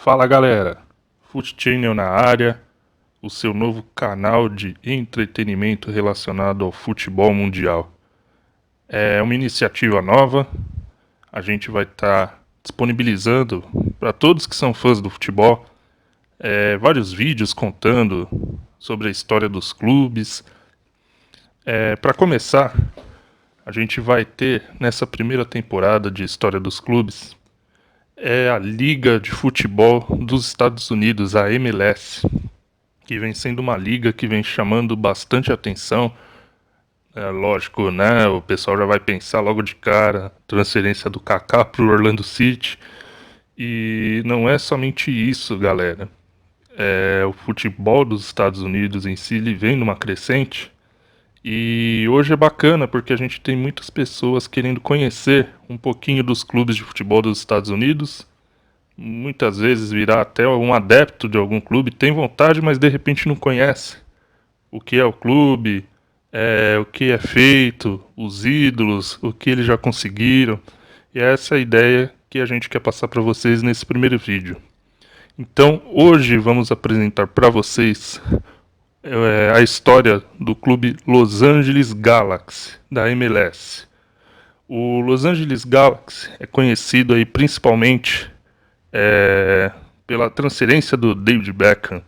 Fala galera, Foot Channel na área, o seu novo canal de entretenimento relacionado ao futebol mundial. É uma iniciativa nova, a gente vai estar disponibilizando para todos que são fãs do futebol vários vídeos contando sobre a história dos clubes. Para começar, a gente vai ter nessa primeira temporada de História dos Clubes a Liga de Futebol dos Estados Unidos, a MLS, que vem sendo uma liga que vem chamando bastante atenção. Lógico, né? O pessoal já vai pensar logo de cara, transferência do Kaká pro Orlando City. E não é somente isso, galera. O futebol dos Estados Unidos em si ele vem numa crescente. E hoje é bacana porque a gente tem muitas pessoas querendo conhecer um pouquinho dos clubes de futebol dos Estados Unidos. Muitas vezes virar até um adepto de algum clube, tem vontade, mas de repente não conhece o que é o clube, o que é feito, os ídolos, o que eles já conseguiram. E é essa a ideia que a gente quer passar para vocês nesse primeiro vídeo. Então, hoje vamos apresentar para vocês a história do clube Los Angeles Galaxy, da MLS. O Los Angeles Galaxy é conhecido aí principalmente pela transferência do David Beckham,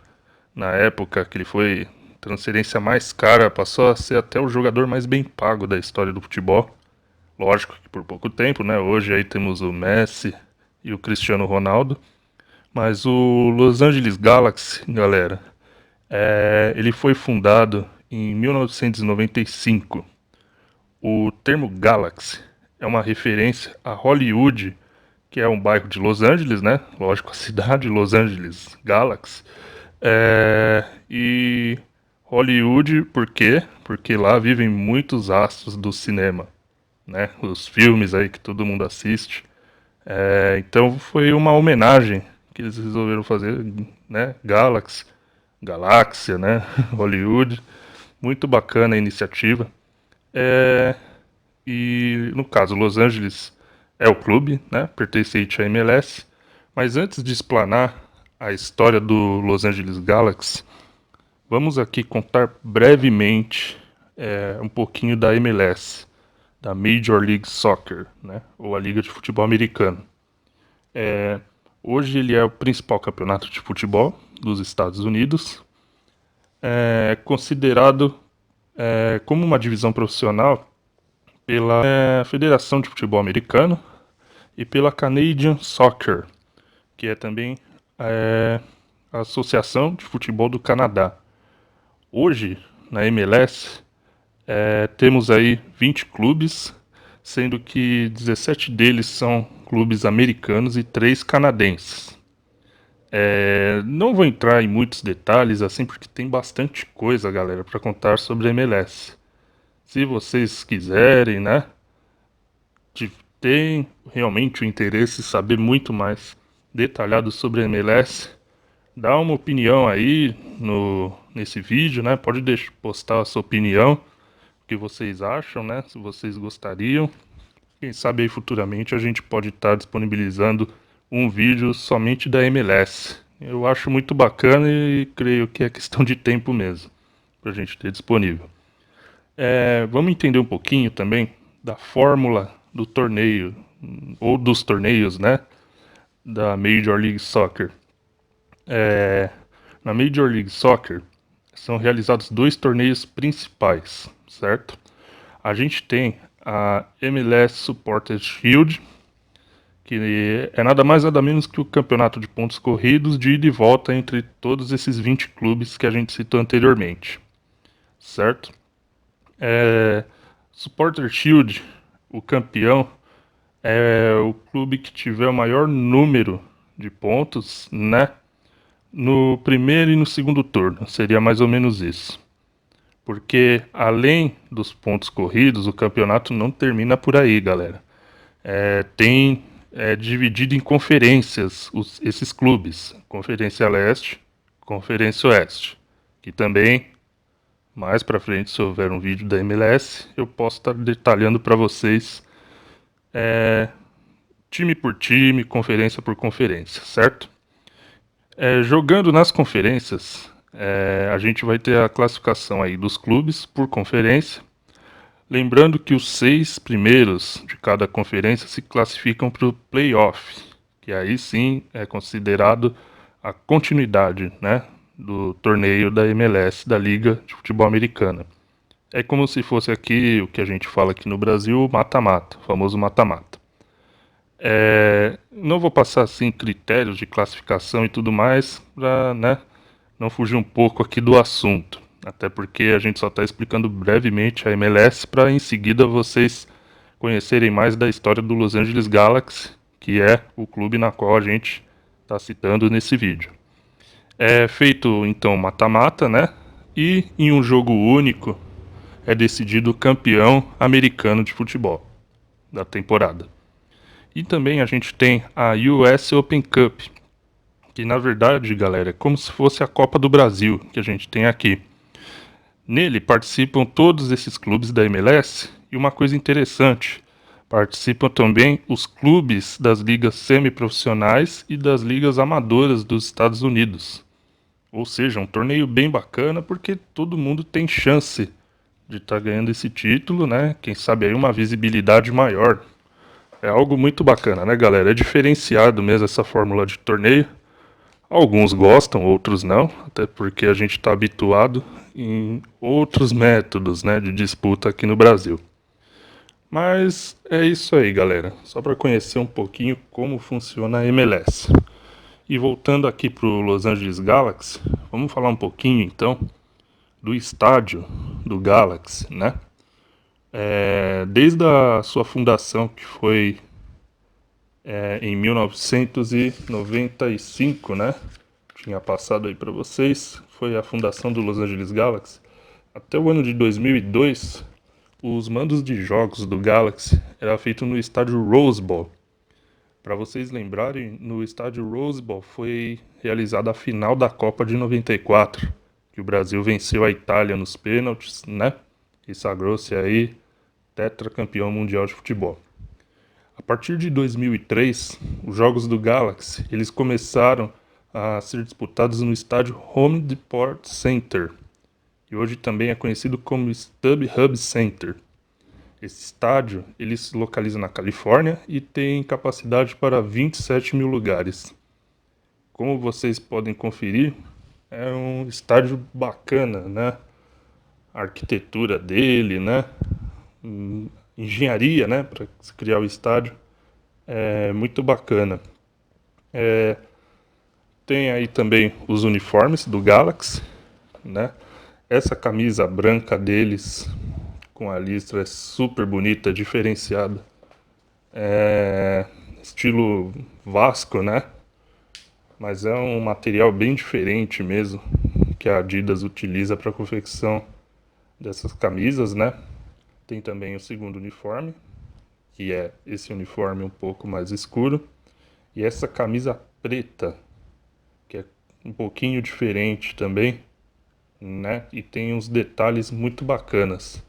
na época que ele foi transferência mais cara, passou a ser até o jogador mais bem pago da história do futebol. Lógico que por pouco tempo, né? Hoje aí temos o Messi e o Cristiano Ronaldo. Mas o Los Angeles Galaxy, galera, ele foi fundado em 1995. O termo Galaxy é uma referência a Hollywood, que é um bairro de Los Angeles, né? Lógico, a cidade de Los Angeles Galaxy. E Hollywood, por quê? Porque lá vivem muitos astros do cinema, né? Os filmes aí que todo mundo assiste. Então foi uma homenagem que eles resolveram fazer, né? Galáxia, né? Hollywood. Muito bacana a iniciativa. E no caso, Los Angeles é o clube, né? Pertencente à MLS. Mas antes de explanar a história do Los Angeles Galaxy, vamos aqui contar brevemente um pouquinho da MLS, da Major League Soccer, né? Ou a Liga de Futebol Americano. Hoje ele é o principal campeonato de futebol dos Estados Unidos. É considerado como uma divisão profissional pela Federação de Futebol Americano e pela Canadian Soccer, que é também a Associação de Futebol do Canadá. Hoje, na MLS, temos aí 20 clubes, sendo que 17 deles são clubes americanos e 3 canadenses. Não vou entrar em muitos detalhes, assim, porque tem bastante coisa, galera, para contar sobre a MLS. Se vocês quiserem, né, tem realmente o interesse em saber muito mais detalhado sobre a MLS, dá uma opinião aí nesse vídeo, né? Pode postar a sua opinião, o que vocês acham, né? Se vocês gostariam. Quem sabe aí futuramente a gente pode estar disponibilizando um vídeo somente da MLS. Eu acho muito bacana e creio que é questão de tempo mesmo para a gente ter disponível. Vamos entender um pouquinho também da fórmula do torneio, ou dos torneios, né? Da Major League Soccer. Na Major League Soccer são realizados 2 torneios principais, certo? A gente tem a MLS Supporters Shield, que é nada mais nada menos que o campeonato de pontos corridos de ida e volta entre todos esses 20 clubes que a gente citou anteriormente, certo? Supporter Shield, o campeão, é o clube que tiver o maior número de pontos, né? No primeiro e no segundo turno, seria mais ou menos isso. Porque além dos pontos corridos, o campeonato não termina por aí, galera. Tem dividido em conferências esses clubes. Conferência Leste, Conferência Oeste. Que também, mais pra frente, se houver um vídeo da MLS, eu posso estar detalhando para vocês time por time, conferência por conferência, certo? Jogando nas conferências, a gente vai ter a classificação aí dos clubes por conferência. Lembrando que os 6 primeiros de cada conferência se classificam para o playoff, que aí sim é considerado a continuidade, né, do torneio da MLS, da Liga de Futebol Americana. É como se fosse aqui o que a gente fala aqui no Brasil, mata-mata, o famoso mata-mata. Não vou passar assim critérios de classificação e tudo mais para, né, não fugir um pouco aqui do assunto. Até porque a gente só está explicando brevemente a MLS para em seguida vocês conhecerem mais da história do Los Angeles Galaxy, que é o clube na qual a gente está citando nesse vídeo. É feito então mata-mata, né? E em um jogo único é decidido o campeão americano de futebol da temporada. E também a gente tem a US Open Cup, que na verdade, galera, é como se fosse a Copa do Brasil que a gente tem aqui. Nele participam todos esses clubes da MLS e uma coisa interessante, participam também os clubes das ligas semiprofissionais e das ligas amadoras dos Estados Unidos. Ou seja, um torneio bem bacana porque todo mundo tem chance de estar ganhando esse título, né? Quem sabe aí uma visibilidade maior. É algo muito bacana, né, galera? É diferenciado mesmo essa fórmula de torneio. Alguns gostam, outros não, até porque a gente está habituado em outros métodos, né, de disputa aqui no Brasil. Mas é isso aí, galera. Só para conhecer um pouquinho como funciona a MLS. E voltando aqui para o Los Angeles Galaxy, vamos falar um pouquinho então do estádio do Galaxy, né? Desde a sua fundação, que foi em 1995, né? Tinha passado aí para vocês, foi a fundação do Los Angeles Galaxy. Até o ano de 2002, os mandos de jogos do Galaxy era feito no estádio Rose Bowl. Para vocês lembrarem, no estádio Rose Bowl foi realizada a final da Copa de 94, que o Brasil venceu a Itália nos pênaltis, né? E sagrou-se aí tetracampeão mundial de futebol. A partir de 2003, os jogos do Galaxy eles começaram a ser disputados no estádio Home Depot Center, e hoje também é conhecido como StubHub Center. Esse estádio ele se localiza na Califórnia e tem capacidade para 27 mil lugares. Como vocês podem conferir, é um estádio bacana, né? A arquitetura dele, né? Engenharia, né? Para criar o estádio é muito bacana. Tem aí também os uniformes do Galaxy, né? Essa camisa branca deles com a listra é super bonita, diferenciada. Estilo Vasco, né? Mas é um material bem diferente mesmo que a Adidas utiliza para a confecção dessas camisas, né? Tem também o segundo uniforme, que é esse uniforme um pouco mais escuro, e essa camisa preta, que é um pouquinho diferente também, né? E tem uns detalhes muito bacanas.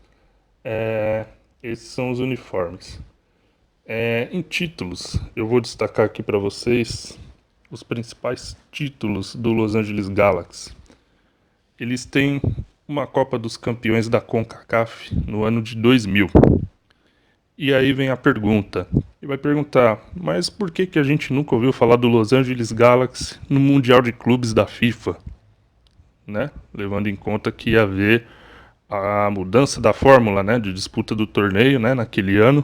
Esses são os uniformes. Em títulos, eu vou destacar aqui para vocês os principais títulos do Los Angeles Galaxy. Eles têm uma Copa dos Campeões da CONCACAF no ano de 2000. E aí vem a pergunta. Ele vai perguntar, mas por que a gente nunca ouviu falar do Los Angeles Galaxy no Mundial de Clubes da FIFA? Né? Levando em conta que ia haver a mudança da fórmula, né, de disputa do torneio, né, naquele ano,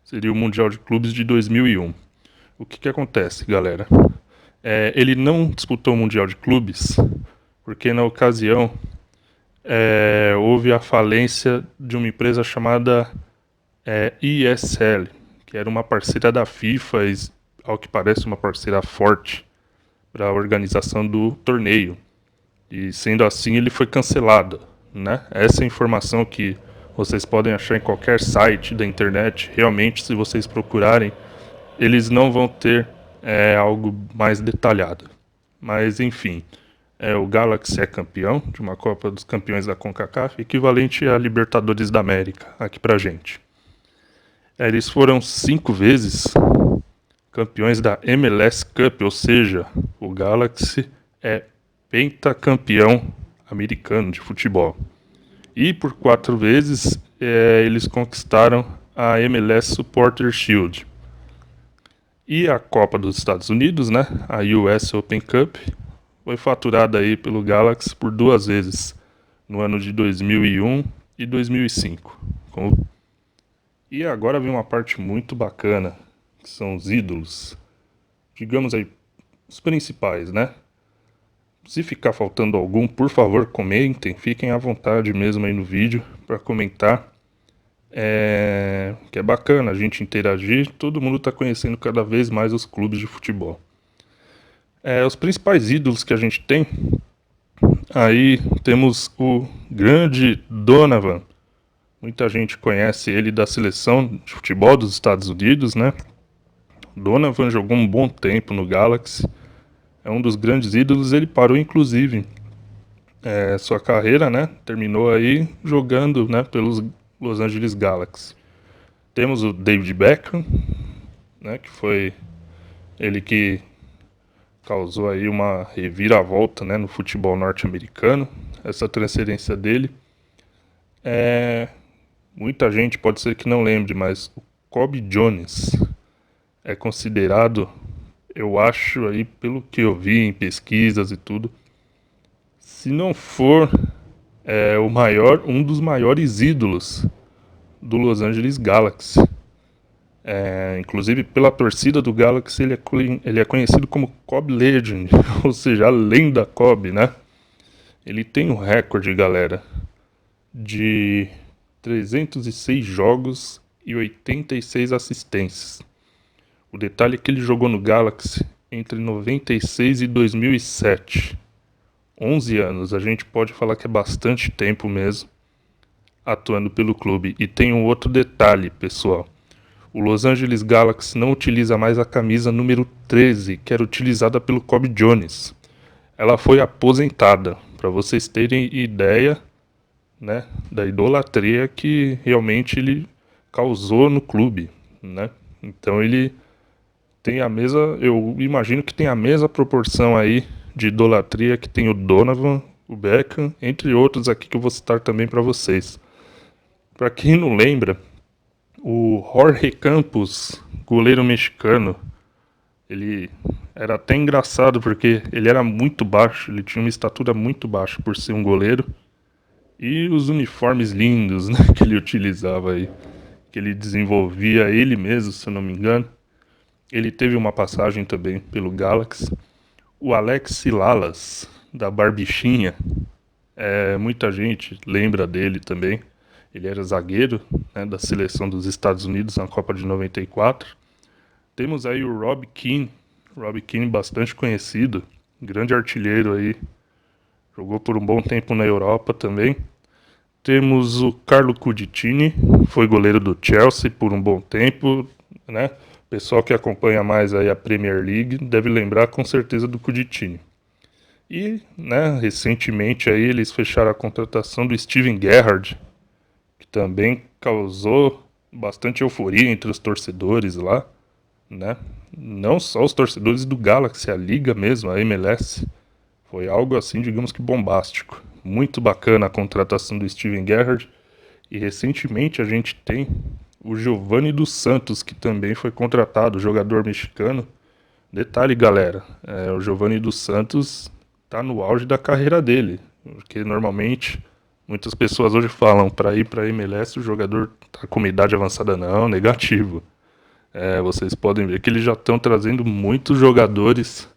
seria o Mundial de Clubes de 2001. O que acontece, galera? Ele não disputou o Mundial de Clubes porque na ocasião houve a falência de uma empresa chamada ESL, que era uma parceira da FIFA e, ao que parece, uma parceira forte para a organização do torneio. E sendo assim, ele foi cancelado, né? Essa é a informação que vocês podem achar em qualquer site da internet. Realmente, se vocês procurarem, eles não vão ter algo mais detalhado. Mas, enfim, o Galaxy é campeão de uma Copa dos Campeões da CONCACAF, equivalente a Libertadores da América, aqui pra gente. Eles foram 5 vezes campeões da MLS Cup, ou seja, o Galaxy é pentacampeão americano de futebol. E por 4 vezes eles conquistaram a MLS Supporter Shield. E a Copa dos Estados Unidos, né, a US Open Cup, foi faturada aí pelo Galaxy por 2 vezes, no ano de 2001 e 2005. E agora vem uma parte muito bacana, que são os ídolos. Digamos aí, os principais, né? Se ficar faltando algum, por favor, comentem. Fiquem à vontade mesmo aí no vídeo para comentar. Que é bacana a gente interagir. Todo mundo está conhecendo cada vez mais os clubes de futebol. Os principais ídolos que a gente tem. Aí temos o grande Donovan. Muita gente conhece ele da seleção de futebol dos Estados Unidos, né? Donovan jogou um bom tempo no Galaxy. É um dos grandes ídolos. Ele parou, inclusive, sua carreira, né? Terminou aí jogando, né, pelos Los Angeles Galaxy. Temos o David Beckham, né? Que foi ele que causou aí uma reviravolta, né, no futebol norte-americano. Essa transferência dele. Muita gente pode ser que não lembre, mas o Cobi Jones é considerado, eu acho aí, pelo que eu vi em pesquisas e tudo, se não for um dos maiores ídolos do Los Angeles Galaxy. Inclusive pela torcida do Galaxy ele é conhecido como Kobe Legend, ou seja, a lenda Kobe, né? Ele tem um recorde, galera, de 306 jogos e 86 assistências. O detalhe é que ele jogou no Galaxy entre 96 e 2007. 11 anos, a gente pode falar que é bastante tempo mesmo atuando pelo clube. E tem um outro detalhe, pessoal. O Los Angeles Galaxy não utiliza mais a camisa número 13, que era utilizada pelo Cobi Jones. Ela foi aposentada, para vocês terem ideia, né, da idolatria que realmente ele causou no clube, né? Então ele tem a mesma, eu imagino que tem a mesma proporção aí de idolatria que tem o Donovan, o Beckham, entre outros aqui que eu vou citar também para vocês. Para quem não lembra, o Jorge Campos, goleiro mexicano, ele era até engraçado porque ele era muito baixo, ele tinha uma estatura muito baixa por ser um goleiro. E os uniformes lindos, né, que ele utilizava aí, que ele desenvolvia ele mesmo, se eu não me engano. Ele teve uma passagem também pelo Galaxy. O Alex Lalas, da Barbichinha, muita gente lembra dele também. Ele era zagueiro, né, da seleção dos Estados Unidos na Copa de 94. Temos aí o Rob Keane, bastante conhecido, grande artilheiro aí, jogou por um bom tempo na Europa também. Temos o Carlo Cudicini, foi goleiro do Chelsea por um bom tempo, né? Pessoal que acompanha mais aí a Premier League deve lembrar com certeza do Cudicini. E, né, recentemente aí eles fecharam a contratação do Steven Gerrard, que também causou bastante euforia entre os torcedores lá, né? Não só os torcedores do Galaxy, a liga mesmo, a MLS. Foi algo assim, digamos que bombástico. Muito bacana a contratação do Steven Gerrard. E recentemente a gente tem o Giovanni dos Santos, que também foi contratado, jogador mexicano. Detalhe, galera, o Giovanni dos Santos está no auge da carreira dele. Porque normalmente muitas pessoas hoje falam para ir para a MLS o jogador tá com uma idade avançada. Não, negativo. Vocês podem ver que eles já estão trazendo muitos jogadores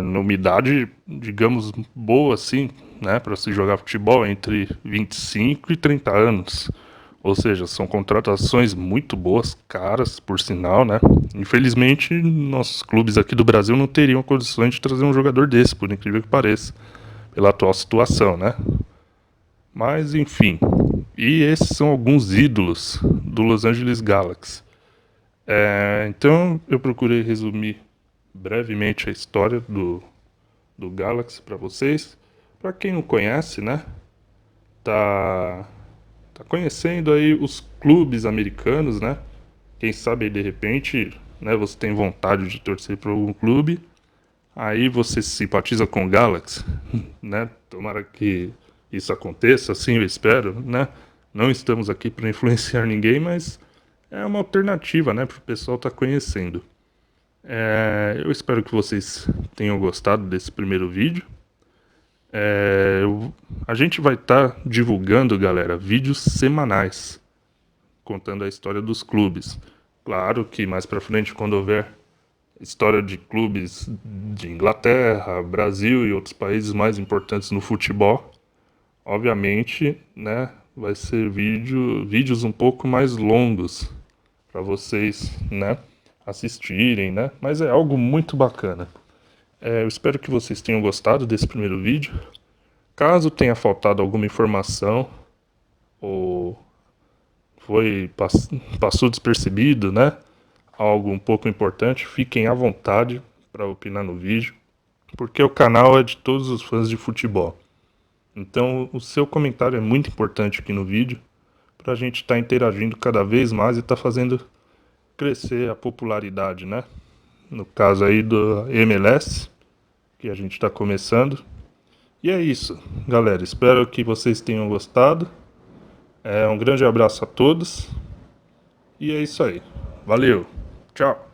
numa idade, digamos, boa assim, né, para se jogar futebol entre 25 e 30 anos. Ou seja, são contratações muito boas, caras, por sinal, né? Infelizmente, nossos clubes aqui do Brasil não teriam condições de trazer um jogador desse, por incrível que pareça, pela atual situação, né? Mas, enfim, e esses são alguns ídolos do Los Angeles Galaxy. Então, eu procurei resumir brevemente a história do Galaxy para vocês. Para quem não conhece, né? Tá conhecendo aí os clubes americanos, né? Quem sabe de repente né? Você tem vontade de torcer para algum clube, aí você simpatiza com o Galaxy, né? Tomara que isso aconteça, assim eu espero, né? Não estamos aqui para influenciar ninguém, mas é uma alternativa, né? Para o pessoal estar conhecendo. Eu espero que vocês tenham gostado desse primeiro vídeo. A gente vai estar divulgando, galera, vídeos semanais contando a história dos clubes. Claro que mais para frente, quando houver história de clubes de Inglaterra, Brasil e outros países mais importantes no futebol, obviamente, né, vai ser vídeos um pouco mais longos para vocês, né, assistirem, né? Mas é algo muito bacana. Eu espero que vocês tenham gostado desse primeiro vídeo. Caso tenha faltado alguma informação ou passou despercebido, né? Algo um pouco importante, fiquem à vontade para opinar no vídeo, porque o canal é de todos os fãs de futebol. Então, o seu comentário é muito importante aqui no vídeo para a gente estar interagindo cada vez mais e estar fazendo crescer a popularidade, né? No caso aí do MLS, que a gente está começando. E é isso, galera. Espero que vocês tenham gostado. Um grande abraço a todos. E é isso aí. Valeu. Tchau.